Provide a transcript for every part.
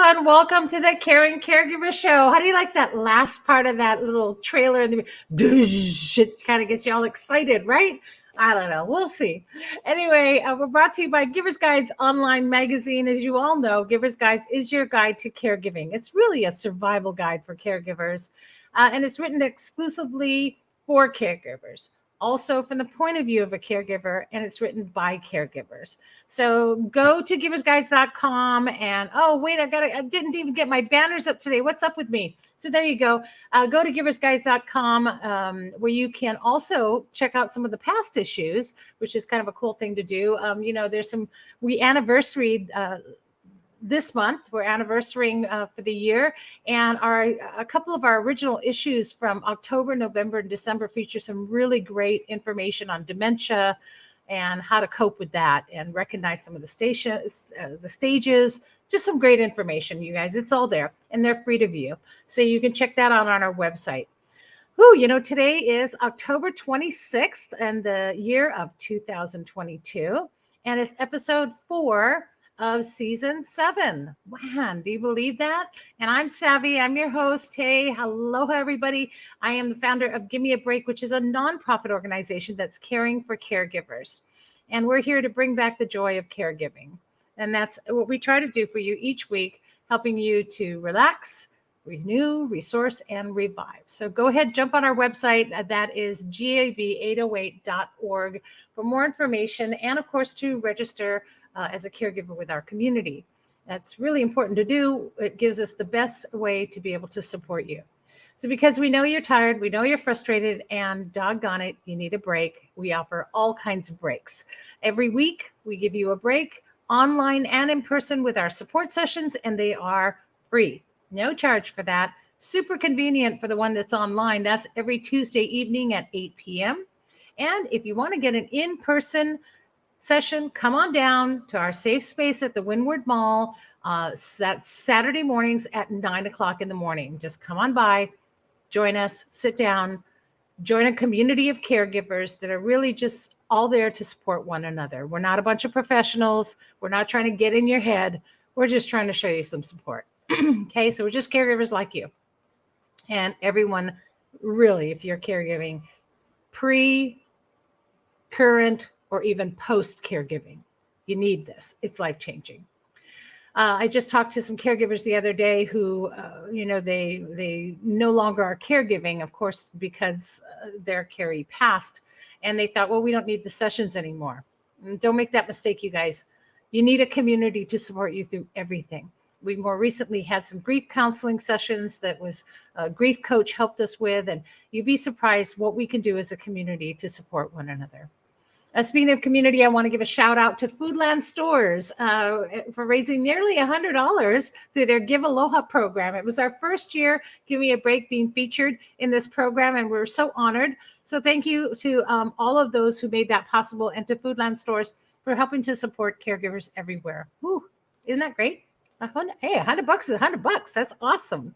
everyone. Welcome to the Caring Caregiver Show. How do you like that last part of that little trailer? It kind of gets you all excited, right? I don't know. We'll see. Anyway, we're brought to you by Givers Guides online magazine. As you all know, Givers Guides is your guide to caregiving. It's really a survival guide for caregivers, and it's written exclusively for caregivers, also from the point of view of a caregiver, and it's written by caregivers. So go to giversguides.com and wait, I didn't even get my banners up today. What's up with me? So there you go. Go to giversguides.com where you can also check out some of the past issues, which is kind of a cool thing to do. There's we anniversary this month. We're anniversarying for the year, and a couple of our original issues from October, November, and December feature some really great information on dementia and how to cope with that and recognize some of the stages. Just some great information, you guys. It's all there, and they're free to view, so you can check that out on our website. Today is October 26th and the year of 2022, and it's episode 4 of season 7. Man, do you believe that? And I'm Savvy. I'm your host. Hey, hello, everybody. I am the founder of Give Me a Break, which is a nonprofit organization that's caring for caregivers. And we're here to bring back the joy of caregiving. And that's what we try to do for you each week, helping you to relax, renew, resource, and revive. So go ahead, jump on our website. That is gab808.org for more information, and of course to register as a caregiver with our community. That's really important to do. It gives us the best way to be able to support you. So because we know you're tired, we know you're frustrated, and doggone it, you need a break, we offer all kinds of breaks. Every week, we give you a break online and in person with our support sessions, and they are free. No charge for that. Super convenient for the one that's online. That's every Tuesday evening at 8 p.m. And if you want to get an in-person session, come on down to our safe space at the Windward Mall. That's Saturday mornings at 9 o'clock in the morning. Just come on by, join us, sit down, join a community of caregivers that are really just all there to support one another. We're not a bunch of professionals. We're not trying to get in your head. We're just trying to show you some support. Okay, so we're just caregivers like you. And everyone, really, if you're caregiving, pre, current, or even post caregiving, you need this. It's life-changing. I just talked to some caregivers the other day who, they no longer are caregiving, of course, because their caree passed, and they thought, well, we don't need the sessions anymore. Don't make that mistake, you guys. You need a community to support you through everything. We more recently had some grief counseling sessions that was a grief coach helped us with, and you'd be surprised what we can do as a community to support one another. Speaking of community, I want to give a shout out to Foodland Stores for raising nearly $100 through their Give Aloha program. It was our first year, Give Me a Break, being featured in this program, and we're so honored. So thank you to all of those who made that possible, and to Foodland Stores for helping to support caregivers everywhere. Whew, isn't that great? Hey, $100 is $100. That's awesome.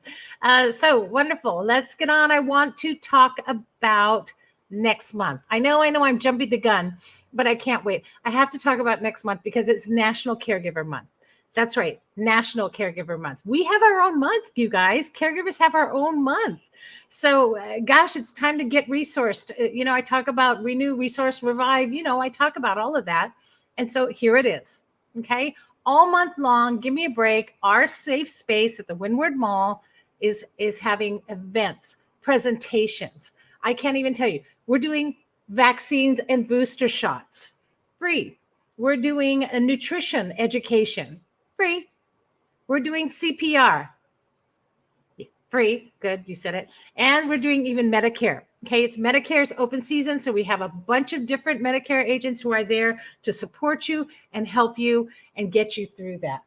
So wonderful. Let's get on. I want to talk about next month. I know I'm jumping the gun, but I can't wait. I have to talk about next month because it's National Caregiver Month. That's right, National Caregiver Month. We have our own month, you guys. Caregivers have our own month. So, gosh, it's time to get resourced. I talk about renew, resource, revive. I talk about all of that. And so here it is, okay? All month long, Give Me a Break. Our safe space at the Windward Mall is having events, presentations. I can't even tell you. We're doing vaccines and booster shots, free. We're doing a nutrition education, free. We're doing CPR, free. Good, you said it. And we're doing even Medicare. Okay, it's Medicare's open season, so we have a bunch of different Medicare agents who are there to support you and help you and get you through that.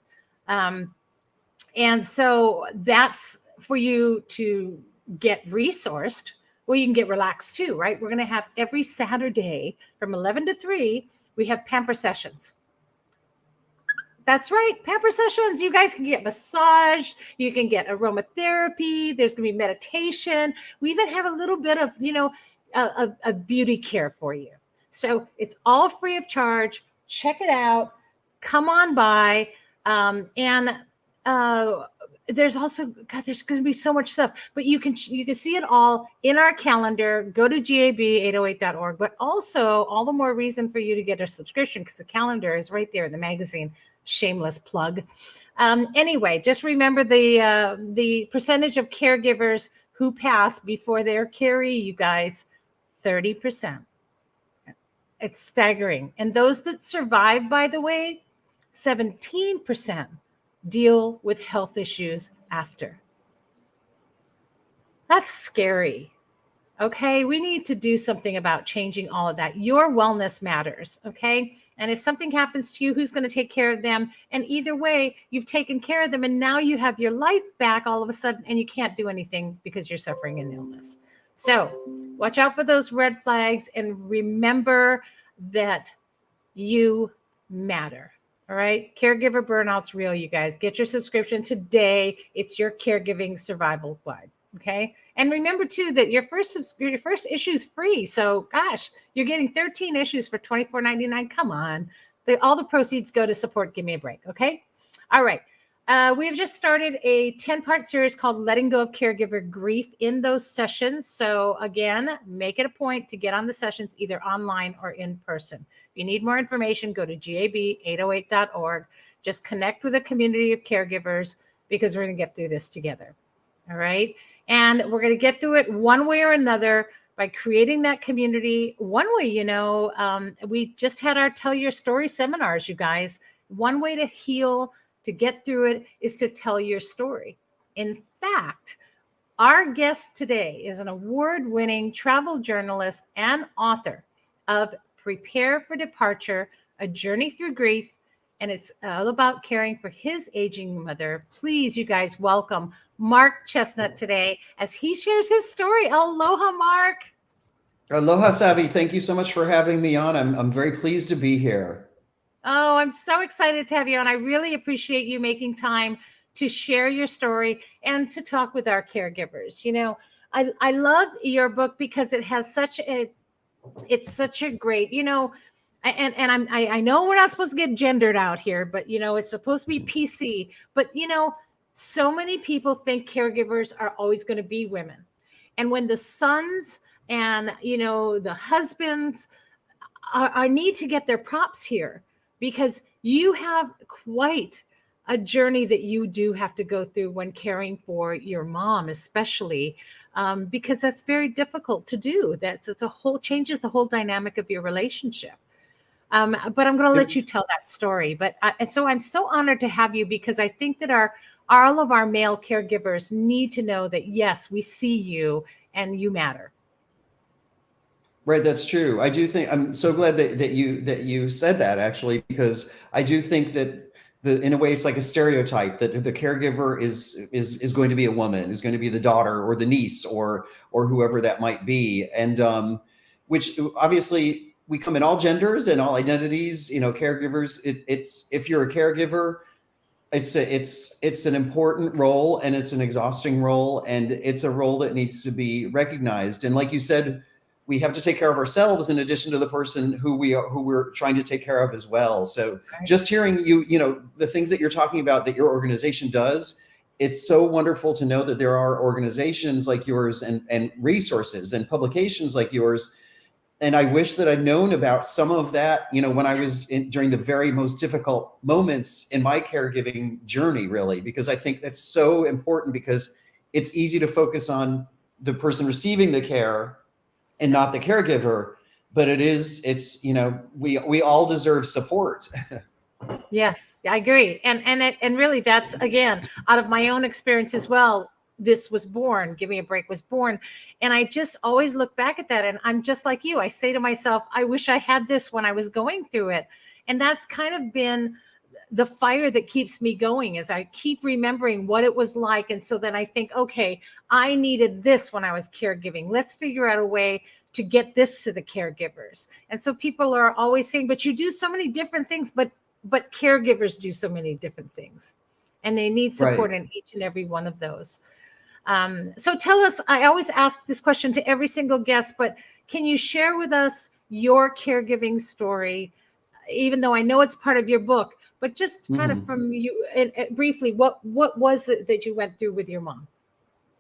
And so that's for you to get resourced. Well, you can get relaxed too, right? We're going to have every Saturday from 11 to 3, we have pamper sessions. That's right, pamper sessions. You guys can get massage. You can get aromatherapy. There's going to be meditation. We even have a little bit of, a beauty care for you. So it's all free of charge. Check it out. Come on by. And there's also, God, there's going to be so much stuff, but you can see it all in our calendar. Go to gab808.org, but also all the more reason for you to get a subscription, because the calendar is right there in the magazine. Shameless plug. Anyway, just remember the percentage of caregivers who pass before their caree, you guys, 30%. It's staggering. And those that survive, by the way, 17% deal with health issues after. That's scary. Okay, we need to do something about changing all of that. Your wellness matters, okay? And if something happens to you, who's going to take care of them? And either way, you've taken care of them, and now you have your life back all of a sudden, and you can't do anything because you're suffering an illness. So watch out for those red flags, and remember that you matter. All right. Caregiver burnout's real, you guys. Get your subscription today. It's your caregiving survival guide. Okay. And remember too that your first issue is free. So gosh, you're getting 13 issues for $24.99. Come on. All the proceeds go to support Give Me a Break. Okay. All right. We've just started a 10-part series called Letting Go of Caregiver Grief in those sessions. So again, make it a point to get on the sessions either online or in person. If you need more information, go to gab808.org. Just connect with a community of caregivers, because we're going to get through this together. All right. And we're going to get through it one way or another by creating that community. One way, we just had our Tell Your Story seminars, you guys. One way to heal, to get through it, is to tell your story. In fact, our guest today is an award-winning travel journalist and author of Prepare for Departure, A Journey Through Grief, and it's all about caring for his aging mother. Please, you guys, welcome Mark Chesnut today as he shares his story. Aloha, Mark. Aloha, Savi. Thank you so much for having me on. I'm very pleased to be here. Oh, I'm so excited to have you on. I really appreciate you making time to share your story and to talk with our caregivers. I love your book because it has it's such a great, and I know we're not supposed to get gendered out here, but it's supposed to be PC. But so many people think caregivers are always going to be women, and when the sons and the husbands I need to get their props here, because you have quite a journey that you do have to go through when caring for your mom, especially because that's very difficult to do. Changes the whole dynamic of your relationship. But I'm going to let you tell that story. But so I'm so honored to have you, because I think that all of our male caregivers need to know that, yes, we see you and you matter. Right, that's true. I do think I'm so glad that you said that, actually, because I do think that in a way it's like a stereotype that the caregiver is going to be a woman, is going to be the daughter or the niece or whoever that might be, and which obviously we come in all genders and all identities. Caregivers. It's if you're a caregiver, it's an important role, and it's an exhausting role, and it's a role that needs to be recognized. And like you said, we have to take care of ourselves in addition to the person who we're trying to take care of as well. So just hearing the things that you're talking about that your organization does, it's so wonderful to know that there are organizations like yours and resources and publications like yours. And I wish that I'd known about some of that, when I was during the very most difficult moments in my caregiving journey, really, because I think that's so important, because it's easy to focus on the person receiving the care and not the caregiver, but we all deserve support. Yes, I agree. And really, that's, again, out of my own experience as well. This was born, Give Me a Break was born. And I just always look back at that, and I'm just like you. I say to myself, I wish I had this when I was going through it. And that's kind of been the fire that keeps me going, as I keep remembering what it was like. And so then I think, okay, I needed this when I was caregiving. Let's figure out a way to get this to the caregivers. And so people are always saying, but you do so many different things, but caregivers do so many different things, and they need support in each and every one of those. So tell us, I always ask this question to every single guest, but can you share with us your caregiving story, even though I know it's part of your book, but just kind of from you, and briefly, what was it that you went through with your mom?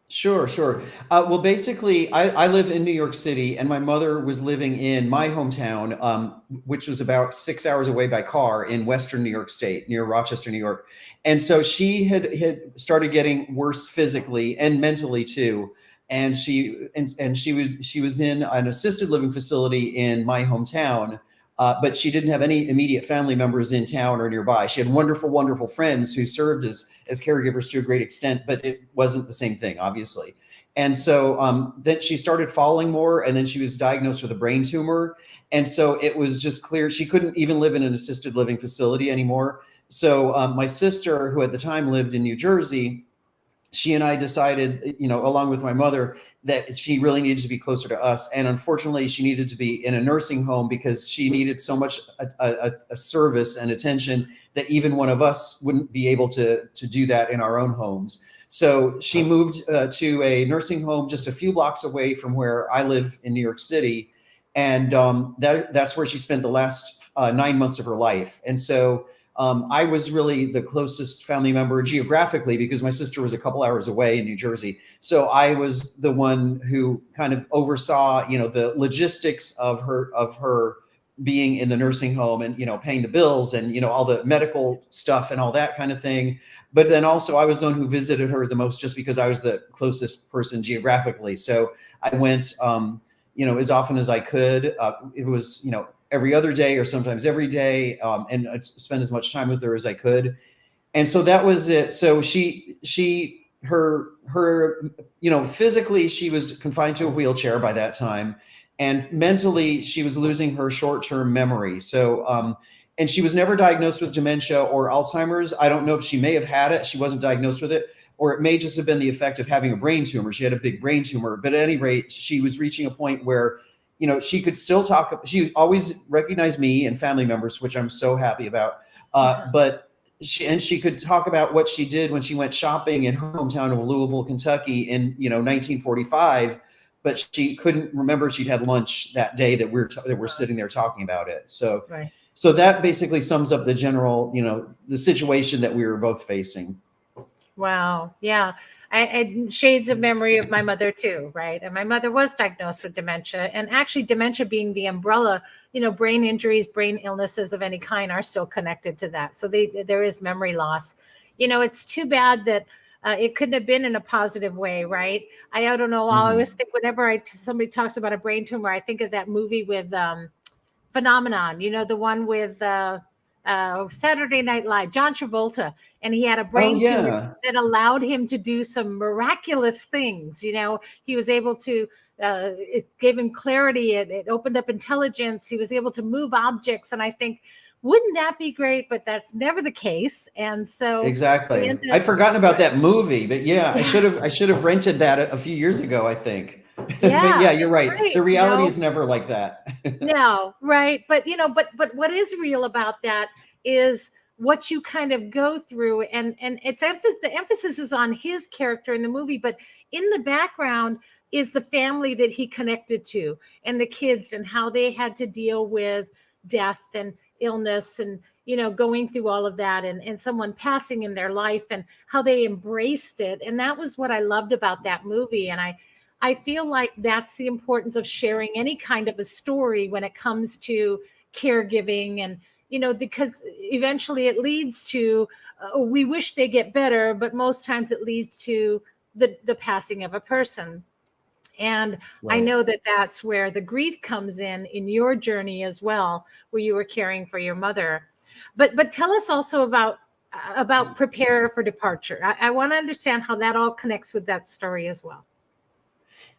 Sure, sure. Well, basically, I live in New York City, and my mother was living in my hometown, which was about 6 hours away by car in Western New York State, near Rochester, New York. And so she had started getting worse physically and mentally too. And she was in an assisted living facility in my hometown. But she didn't have any immediate family members in town or nearby. She had wonderful, wonderful friends who served as caregivers to a great extent, but it wasn't the same thing, obviously. And so then she started falling more, and then she was diagnosed with a brain tumor. And so it was just clear she couldn't even live in an assisted living facility anymore. So my sister, who at the time lived in New Jersey, she and I decided, along with my mother, that she really needed to be closer to us. And unfortunately, she needed to be in a nursing home because she needed so much a service and attention that even one of us wouldn't be able to do that in our own homes. So she moved to a nursing home just a few blocks away from where I live in New York City. And that's where she spent the last 9 months of her life. And so I was really the closest family member geographically because my sister was a couple hours away in New Jersey. So I was the one who kind of oversaw, the logistics of her being in the nursing home and, paying the bills and, all the medical stuff and all that kind of thing. But then also I was the one who visited her the most just because I was the closest person geographically. So I went, as often as I could. It was, every other day or sometimes every day, and I'd spend as much time with her as I could. And so that was it. So her, physically she was confined to a wheelchair by that time. And mentally she was losing her short-term memory. So, and she was never diagnosed with dementia or Alzheimer's. I don't know if she may have had it. She wasn't diagnosed with it, or it may just have been the effect of having a brain tumor. She had a big brain tumor, but at any rate, she was reaching a point where she could still talk. She always recognized me and family members, which I'm so happy about. But she could talk about what she did when she went shopping in her hometown of Louisville, Kentucky in 1945. But she couldn't remember she'd had lunch that day that we're sitting there talking about it. So, Right. So that basically sums up the general, the situation that we were both facing. Wow. Yeah. I had shades of memory of my mother too, right? And my mother was diagnosed with dementia, and actually dementia being the umbrella, brain injuries, brain illnesses of any kind are still connected to that. So there is memory loss. It's too bad that it couldn't have been in a positive way, right? I don't know. I always think whenever somebody talks about a brain tumor, I think of that movie with Phenomenon, the one with Saturday Night Live, John Travolta, and he had a brain tumor that allowed him to do some miraculous things. He was able to, it gave him clarity. It opened up intelligence. He was able to move objects. And I think, wouldn't that be great? But that's never the case. And so exactly, I'd forgotten about that movie, but I should have rented that a few years ago, I think. Yeah, but yeah, you're right. Great, the reality is never like that. No, right. But but what is real about that is what you kind of go through, and the emphasis is on his character in the movie, but in the background is the family that he connected to and the kids and how they had to deal with death and illness and going through all of that, and someone passing in their life and how they embraced it. And that was what I loved about that movie. And I feel like that's the importance of sharing any kind of a story when it comes to caregiving. And, because eventually it leads to, we wish they get better, but most times it leads to the passing of a person. And Right. I know that that's where the grief comes in your journey as well, where you were caring for your mother. But tell us also about Prepare for Departure. I want to understand how that all connects with that story as well.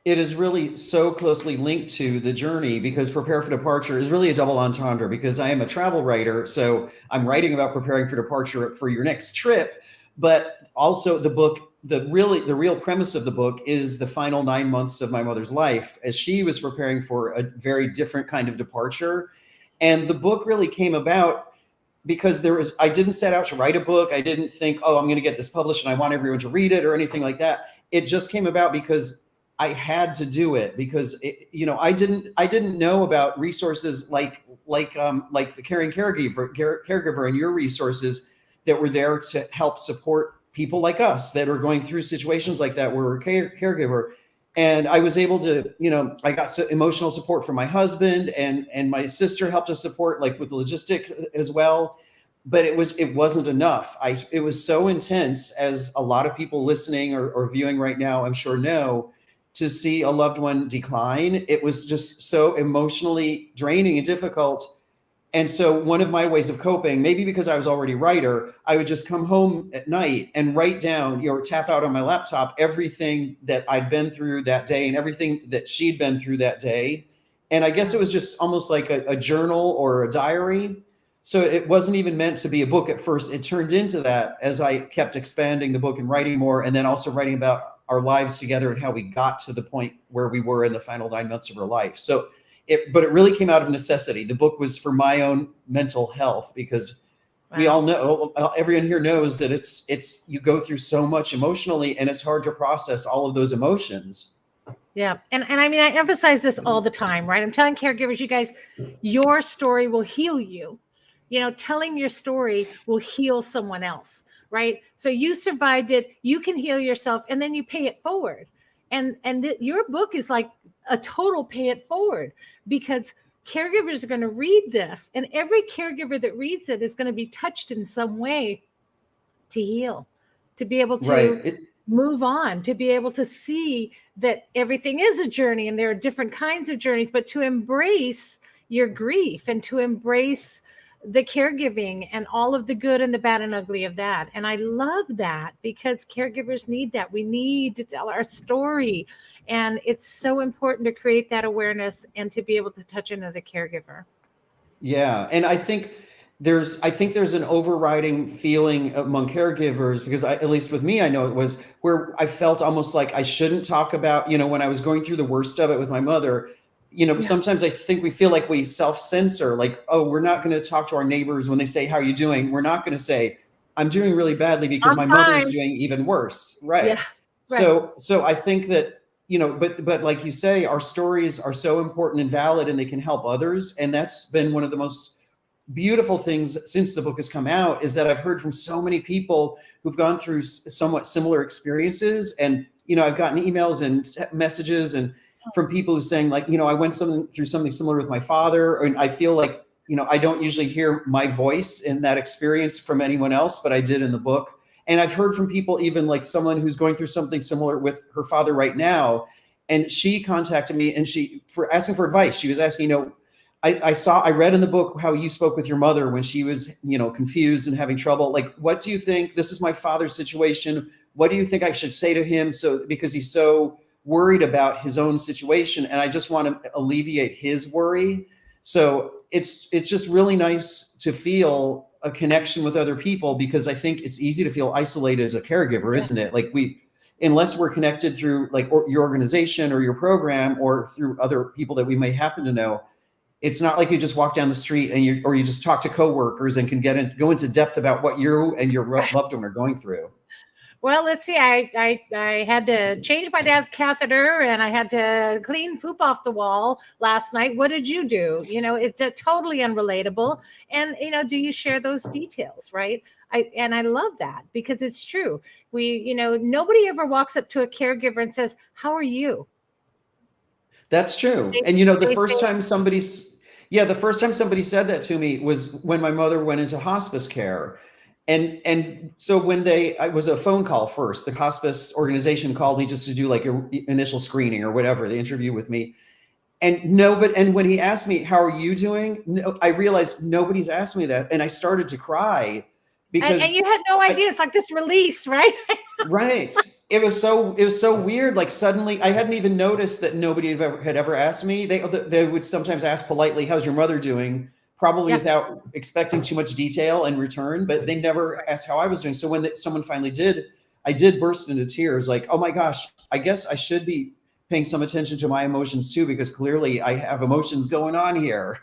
It is really so closely linked to the journey, because Prepare for Departure is really a double entendre, because I am a travel writer. So I'm writing about preparing for departure for your next trip. But also the book, the real premise of the book is the final 9 months of my mother's life as she was preparing for a very different kind of departure. And the book really came about because I didn't set out to write a book. I didn't think, oh, I'm going to get this published and I want everyone to read it or anything like that. It just came about because I had to do it, because I didn't know about resources like like the caring caregiver and your resources that were there to help support people like us that are going through situations like that where we're caregiver. And I was able to, I got emotional support from my husband, and my sister helped us support like with the logistics as well. But it wasn't enough. It was so intense, as a lot of people listening or viewing right now, I'm sure know, to see a loved one decline. It was just so emotionally draining and difficult. And so one of my ways of coping, maybe because I was already a writer, I would just come home at night and write down, tap out on my laptop everything that I'd been through that day and everything that she'd been through that day. And I guess it was just almost like a journal or a diary. So it wasn't even meant to be a book at first. It turned into that as I kept expanding the book and writing more, and then also writing about our lives together and how we got to the point where we were in the final 9 months of our life. So but it really came out of necessity. The book was for my own mental health, because we all know, everyone here knows that it's you go through so much emotionally, and it's hard to process all of those emotions. Yeah. And I mean, I emphasize this all the time, right? I'm telling caregivers, you guys, your story will heal you. Telling your story will heal someone else, right? So you survived it, you can heal yourself, and then you pay it forward. And your book is like a total pay it forward, because caregivers are going to read this, and every caregiver that reads it is going to be touched in some way to heal, to be able to move on, to be able to see that everything is a journey and there are different kinds of journeys, but to embrace your grief and to embrace the caregiving and all of the good and the bad and ugly of that. And I love that, because caregivers need that. We need to tell our story. And it's so important to create that awareness and to be able to touch another caregiver. Yeah. And I think there's an overriding feeling among caregivers, because at least with me, I know it was, where I felt almost like I shouldn't talk about, when I was going through the worst of it with my mother. Sometimes I think we feel like we self-censor, like, oh, we're not going to talk to our neighbors when they say, how are you doing? We're not going to say, I'm doing really badly, because my mother's doing even worse. Right. Yeah. So I think that, but like you say, our stories are so important and valid, and they can help others. And that's been one of the most beautiful things since the book has come out, is that I've heard from so many people who've gone through somewhat similar experiences. And, I've gotten emails and messages and from people who saying like, I went through something similar with my father, and I feel like, I don't usually hear my voice in that experience from anyone else, but I did in the book. And I've heard from people, even like someone who's going through something similar with her father right now. And she contacted me, and for asking for advice. She was asking, I read in the book how you spoke with your mother when she was, confused and having trouble. Like, what do you think? This is my father's situation. What do you think I should say to him? Because he's so worried about his own situation, and I just want to alleviate his worry. So it's just really nice to feel a connection with other people, because I think it's easy to feel isolated as a caregiver, isn't it? Like unless we're connected through like your organization or your program, or through other people that we may happen to know, it's not like you just walk down the street and you just talk to coworkers and can go into depth about what you and your loved one are going through. Well, let's see. I had to change my dad's catheter, and I had to clean poop off the wall last night. What did you do? It's totally unrelatable. And, do you share those details, right? I love that, because it's true. Nobody ever walks up to a caregiver and says, how are you? That's true. And, the first time somebody said that to me was when my mother went into hospice care. And so I was a phone call first. The hospice organization called me just to do like an initial screening or whatever, the interview with me. And when he asked me, how are you doing? No, I realized nobody's asked me that. And I started to cry, because and you had no idea. It's like this release, right? Right. It was so weird. Like suddenly I hadn't even noticed that nobody had ever asked me. They would sometimes ask politely, how's your mother doing? Probably without expecting too much detail in return, but they never asked how I was doing. So when someone finally did, I did burst into tears, like, oh my gosh, I guess I should be paying some attention to my emotions too, because clearly I have emotions going on here.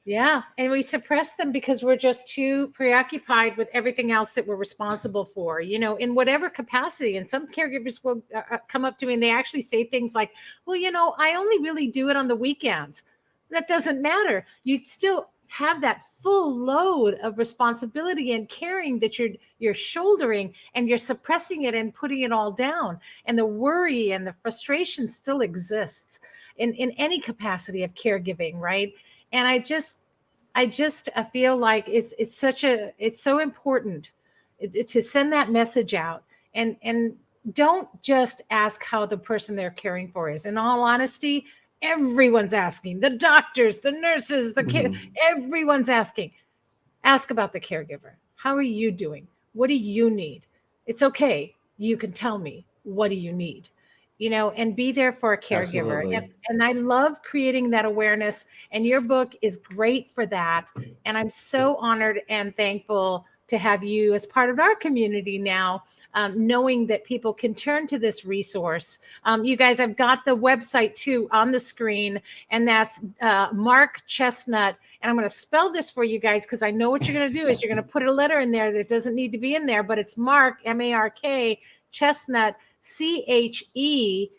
Yeah. And we suppress them because we're just too preoccupied with everything else that we're responsible for, in whatever capacity. And some caregivers will come up to me and they actually say things like, well, I only really do it on the weekends. That doesn't matter. You still have that full load of responsibility and caring that you're shouldering, and you're suppressing it and putting it all down, and the worry and the frustration still exists in any capacity of caregiving, right? And I feel like it's so important to send that message out, and don't just ask how the person they're caring for is. In all honesty, everyone's asking. The doctors, the nurses, everyone's asking. Ask about the caregiver. How are you doing? What do you need? It's okay. You can tell me, what do you need? And be there for a caregiver. Absolutely. And I love creating that awareness. And your book is great for that. And I'm so honored and thankful to have you as part of our community now, knowing that people can turn to this resource. You guys, I've got the website too on the screen, and that's Mark Chesnut. And I'm going to spell this for you guys, because I know what you're going to do is you're going to put a letter in there that doesn't need to be in there, but it's Mark, M-A-R-K, Chesnut, CHESNUT,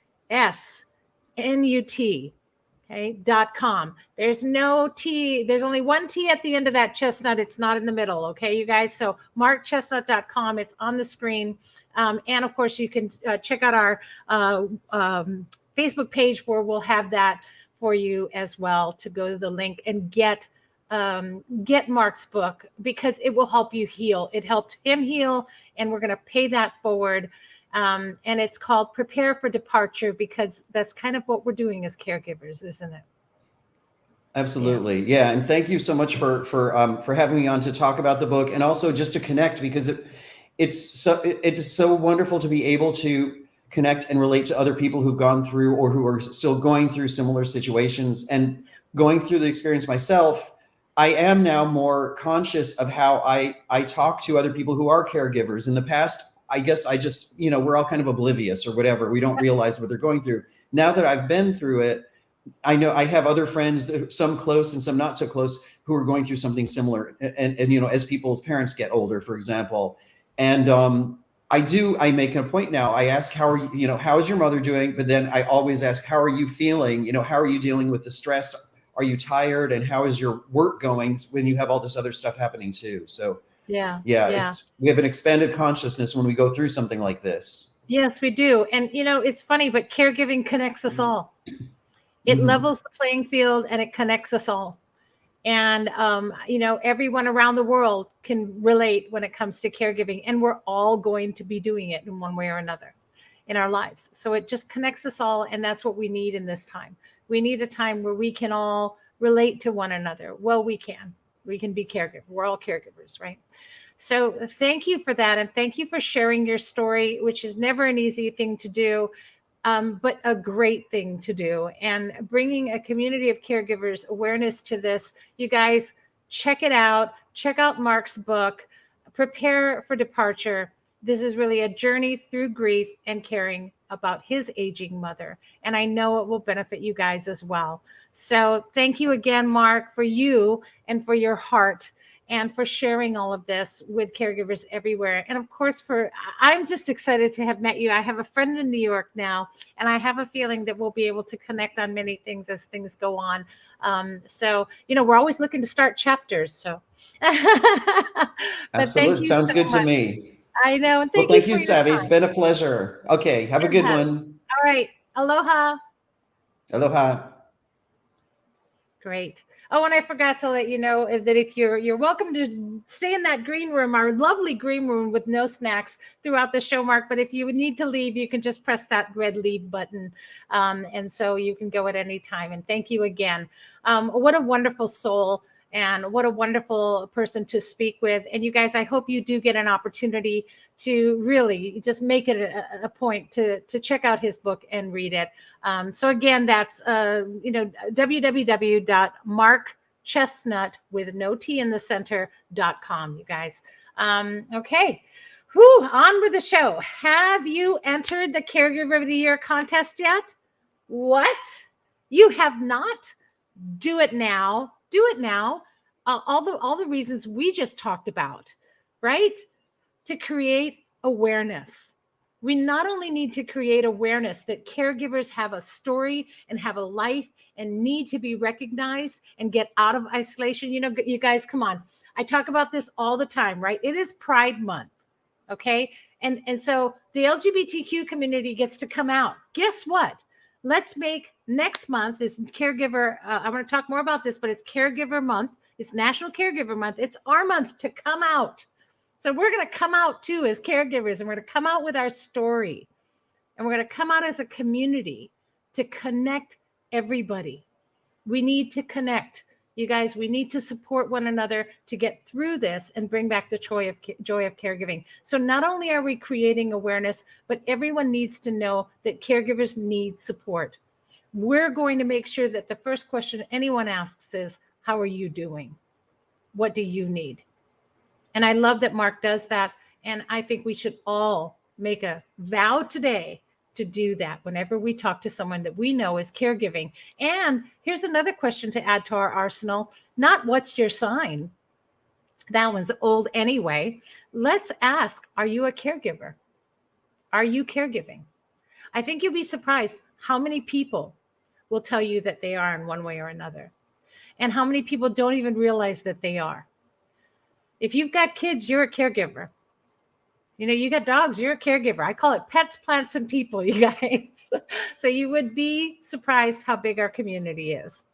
okay, .com. There's no T. There's only one T at the end of that Chestnut. It's not in the middle. Okay, you guys. So markchestnut.com. It's on the screen. And of course, you can check out our Facebook page, where we'll have that for you as well, to go to the link and get Mark's book, because it will help you heal. It helped him heal, and we're going to pay that forward. And it's called Prepare for Departure, because that's kind of what we're doing as caregivers, isn't it? Absolutely. Yeah. And thank you so much for having me on to talk about the book, and also just to connect, because it's so wonderful to be able to connect and relate to other people who've gone through, or who are still going through similar situations. And going through the experience myself, I am now more conscious of how I talk to other people who are caregivers. In the past, I guess I just, we're all kind of oblivious or whatever. We don't realize what they're going through. Now that I've been through it, I know I have other friends, some close and some not so close, who are going through something similar. And as people's parents get older, for example. And I make a point now. I ask, how is your mother doing? But then I always ask, how are you feeling? How are you dealing with the stress? Are you tired? And how is your work going when you have all this other stuff happening too? So yeah, we have an expanded consciousness when we go through something like this. Yes, we do. And it's funny, but caregiving connects us all. It levels the playing field, and it connects us all. And everyone around the world can relate when it comes to caregiving, and we're all going to be doing it in one way or another in our lives. So it just connects us all, and that's what we need in this time. We need a time where we can all relate to one another. Well, we can be caregivers. We're all caregivers, right? So thank you for that. And thank you for sharing your story, which is never an easy thing to do, but a great thing to do, and bringing a community of caregivers awareness to this. You guys, check it out. Check out Mark's book, Prepare for Departure. This is really a journey through grief and caring about his aging mother. And I know it will benefit you guys as well. So thank you again, Mark, for you and for your heart, and for sharing all of this with caregivers everywhere. And of course, I'm just excited to have met you. I have a friend in New York now, and I have a feeling that we'll be able to connect on many things as things go on. So, we're always looking to start chapters. So, but Absolutely. thank you Sounds so good much. to me. I know. And Well, thank you thank for you, your Savvy. It's time. been a pleasure. Okay. Have a It good has. one. All right. Aloha. Aloha. Great. Oh, and I forgot to let you know that if you're welcome to stay in that green room, our lovely green room with no snacks throughout the show, Mark. But if you need to leave, you can just press that red leave button. And so you can go at any time. And thank you again. What a wonderful soul, and what a wonderful person to speak with. And you guys, I hope you do get an opportunity to really just make it a point to check out his book and read it. So again, that's www.markchesnut with no T in the center.com, you guys. Okay. On with the show. Have you entered the Caregiver of the Year contest yet? What? You have not? Do it now. Do it now. All the reasons we just talked about, right? To create awareness. We not only need to create awareness that caregivers have a story and have a life and need to be recognized and get out of isolation. You know, you guys, come on. I talk about this all the time, right? It is Pride Month. Okay. And so the LGBTQ community gets to come out. Guess what? Let's make next month is caregiver. I'm going to talk more about this, but it's Caregiver Month. It's National Caregiver Month. It's our month to come out. So we're going to come out too as caregivers, and we're going to come out with our story, and we're going to come out as a community to connect everybody. We need to connect. You guys, we need to support one another to get through this and bring back the joy of caregiving. So not only are we creating awareness, but everyone needs to know that caregivers need support. We're going to make sure that the first question anyone asks is, how are you doing? What do you need? And I love that Mark does that. And I think we should all make a vow today to do that whenever we talk to someone that we know is caregiving. And here's another question to add to our arsenal. Not what's your sign? That one's old anyway. Let's ask, are you a caregiver? Are you caregiving? I think you'll be surprised how many people will tell you that they are in one way or another, and how many people don't even realize that they are. If you've got kids, you're a caregiver. You know, you got dogs, you're a caregiver. I call it pets, plants, and people, you guys. So you would be surprised how big our community is.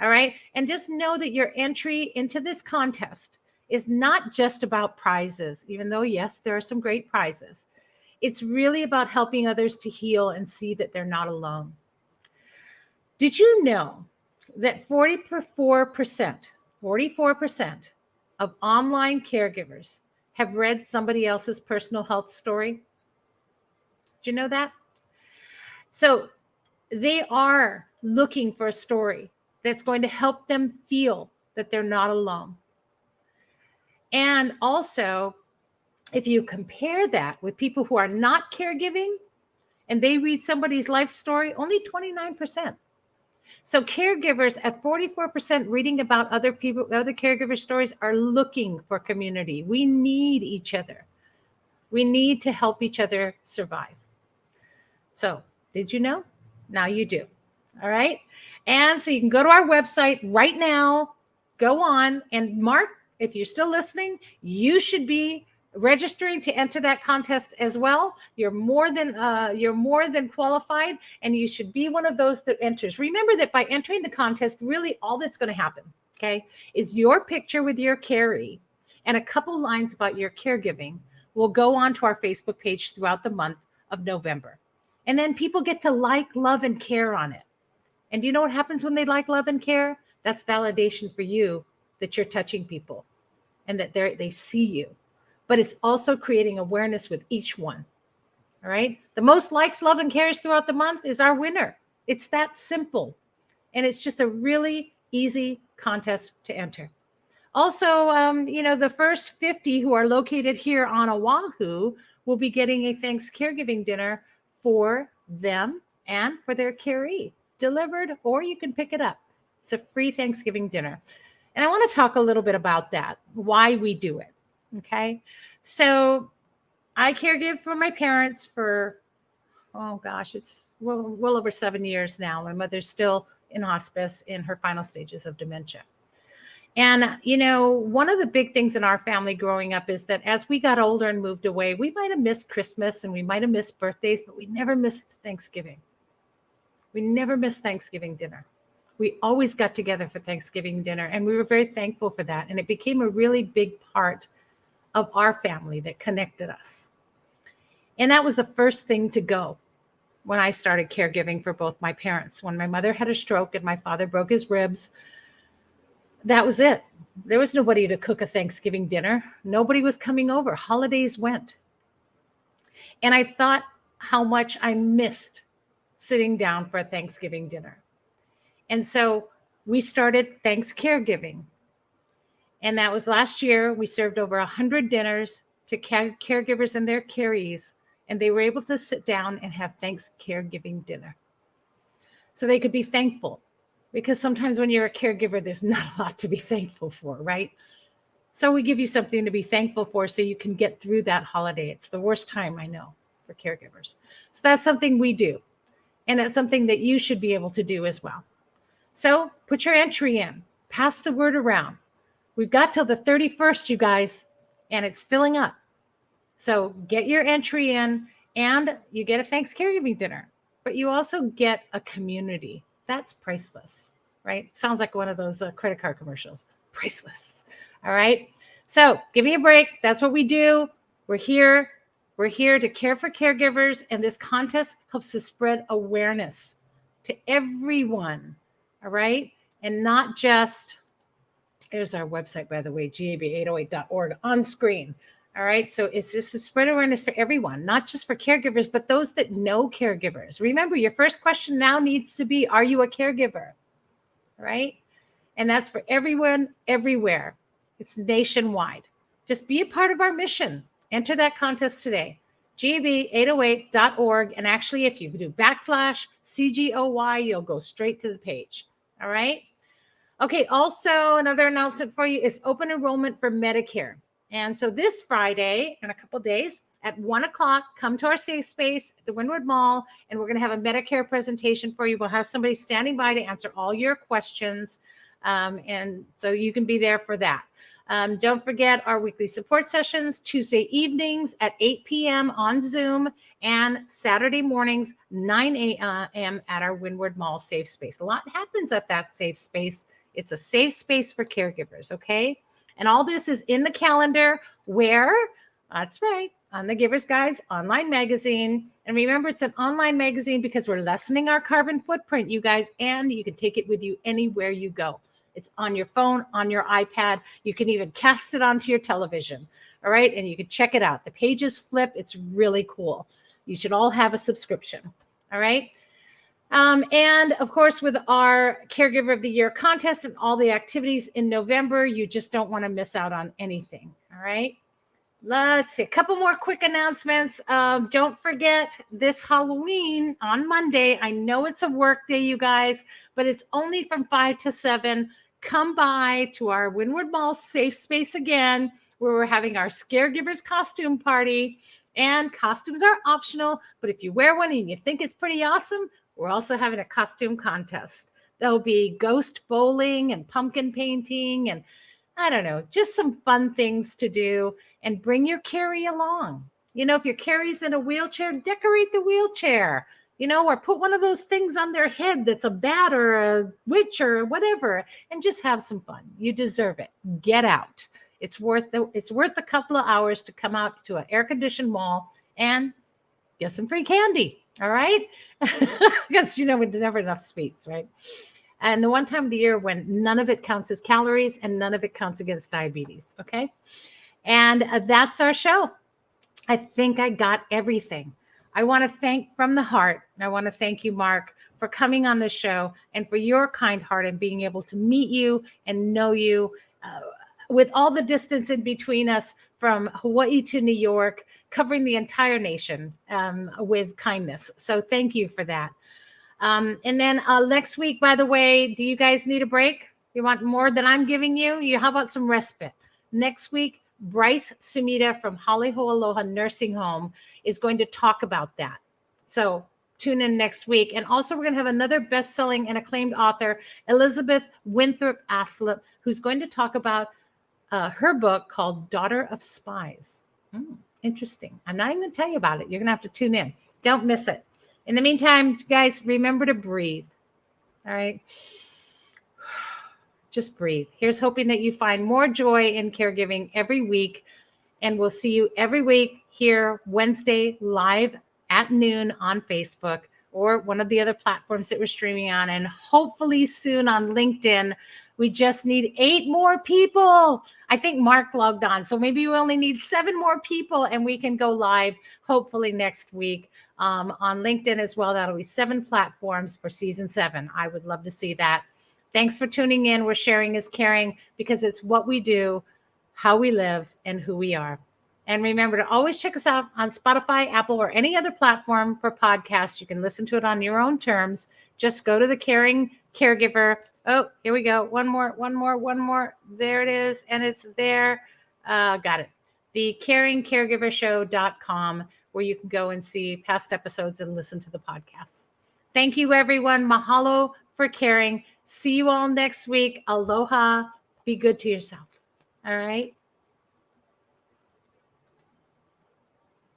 All right. And just know that your entry into this contest is not just about prizes, even though, yes, there are some great prizes. It's really about helping others to heal and see that they're not alone. Did you know that 44% of online caregivers have read somebody else's personal health story? Did you know that? So they are looking for a story that's going to help them feel that they're not alone. And also, if you compare that with people who are not caregiving and they read somebody's life story, only 29%. So caregivers at 44% reading about other people, other caregiver stories, are looking for community. We need each other. We need to help each other survive. So did you know? Now you do. All right. And so you can go to our website right now, go on, and Mark, if you're still listening, you should be registering to enter that contest as well. You're more than qualified, and you should be one of those that enters. Remember that by entering the contest, really all that's going to happen, okay, is your picture with your carry and a couple lines about your caregiving will go onto our Facebook page throughout the month of November. And then people get to like, love, and care on it. And do you know what happens when they like, love, and care? That's validation for you that you're touching people and that they see you. But it's also creating awareness with each one. All right. The most likes, love, and cares throughout the month is our winner. It's that simple. And it's just a really easy contest to enter. Also, the first 50 who are located here on Oahu will be getting a Thanks Caregiving dinner for them and for their caree delivered, or you can pick it up. It's a free Thanksgiving dinner. And I want to talk a little bit about that, why we do it. Okay. So I caregive for my parents for, it's well over 7 years now. My mother's still in hospice in her final stages of dementia. And, one of the big things in our family growing up is that as we got older and moved away, we might have missed Christmas and we might have missed birthdays, but we never missed Thanksgiving. We never missed Thanksgiving dinner. We always got together for Thanksgiving dinner, and we were very thankful for that. And it became a really big part of our family that connected us. And that was the first thing to go when I started caregiving for both my parents. When my mother had a stroke and my father broke his ribs, that was it. There was nobody to cook a Thanksgiving dinner. Nobody was coming over. Holidays went. And I thought how much I missed sitting down for a Thanksgiving dinner. And so we started Thanks Caregiving. And that was last year. We served over 100 dinners to caregivers and their carees, and they were able to sit down and have Thanks Caregiving dinner. So they could be thankful, because sometimes when you're a caregiver, there's not a lot to be thankful for, right? So we give you something to be thankful for so you can get through that holiday. It's the worst time, I know. for caregivers. So that's something we do. And that's something that you should be able to do as well. So put your entry in, pass the word around. We've got till the 31st, you guys, and it's filling up. So get your entry in, and you get a thanks caregiving dinner, but you also get a community. That's priceless, right? Sounds like one of those credit card commercials. Priceless. All right. So give me a break. That's what we do. We're here. We're here to care for caregivers, and this contest helps to spread awareness to everyone. All right. And not just, there's our website, by the way, gab808.org on screen. All right. So it's just to spread awareness for everyone, not just for caregivers, but those that know caregivers. Remember, your first question now needs to be, are you a caregiver? All right. And that's for everyone, everywhere. It's nationwide. Just be a part of our mission. Enter that contest today. gab808.org. And actually, if you do /CGOY, you'll go straight to the page. All right. Okay. Also, another announcement for you is open enrollment for Medicare. And so this Friday, in a couple of days, at 1:00, come to our safe space at the Windward Mall, and we're going to have a Medicare presentation for you. We'll have somebody standing by to answer all your questions. And so you can be there for that. Don't forget our weekly support sessions, Tuesday evenings at 8 p.m. on Zoom, and Saturday mornings, 9 a.m. at our Windward Mall safe space. A lot happens at that safe space. It's a safe space for caregivers, okay? And all this is in the calendar where, that's right, on the Giver's Guides online magazine. And remember, it's an online magazine because we're lessening our carbon footprint, you guys, and you can take it with you anywhere you go. It's on your phone, on your iPad. You can even cast it onto your television. All right. And you can check it out. The pages flip. It's really cool. You should all have a subscription. All right. And of course, with our Caregiver of the Year contest and all the activities in November, you just don't want to miss out on anything. All right. Let's see, a couple more quick announcements. Don't forget this Halloween on Monday. I know it's a work day, you guys, but it's only from 5 to 7. Come by to our Windward Mall safe space again, where we're having our Caregivers costume party. And costumes are optional, but if you wear one and you think it's pretty awesome, we're also having a costume contest. There'll be ghost bowling and pumpkin painting and I don't know, just some fun things to do, and bring your Carrie along. You know, if your Carrie's in a wheelchair, decorate the wheelchair, you know, or put one of those things on their head that's a bat or a witch or whatever, and just have some fun. You deserve it. Get out. It's worth a couple of hours to come out to an air-conditioned mall and get some free candy. All right. Because, you know, we never enough space, right? And the one time of the year when none of it counts as calories and none of it counts against diabetes. Okay. And that's our show. I think I got everything. I want to thank from the heart. I want to thank you, Mark, for coming on the show and for your kind heart and being able to meet you and know you with all the distance in between us from Hawaii to New York, covering the entire nation with kindness. So thank you for that. And then next week, by the way, do you guys need a break? You want more than I'm giving you? How about some respite? Next week, Bryce Sumida from Haleho Aloha Nursing Home is going to talk about that. So tune in next week. And also, we're going to have another best-selling and acclaimed author, Elizabeth Winthrop Aslip, who's going to talk about her book called Daughter of Spies. Interesting. I'm not even going to tell you about it. You're going to have to tune in. Don't miss it. In the meantime, guys, remember to breathe. All right. Just breathe. Here's hoping that you find more joy in caregiving every week. And we'll see you every week here Wednesday live at noon on Facebook or one of the other platforms that we're streaming on. And hopefully soon on LinkedIn. We just need 8 more people. I think Mark logged on. So maybe we only need 7 more people and we can go live hopefully next week. On LinkedIn as well. That'll be 7 platforms for season 7. I would love to see that. Thanks for tuning in. We're sharing is caring because it's what we do, how we live, and who we are. And remember to always check us out on Spotify, Apple, or any other platform for podcasts. You can listen to it on your own terms. Just go to the Caring Caregiver. Oh, here we go. One more. There it is. And it's there. Got it. The caringcaregivershow.com. where you can go and see past episodes and listen to the podcasts. Thank you, everyone. Mahalo for caring. See you all next week. Aloha. Be good to yourself. All right.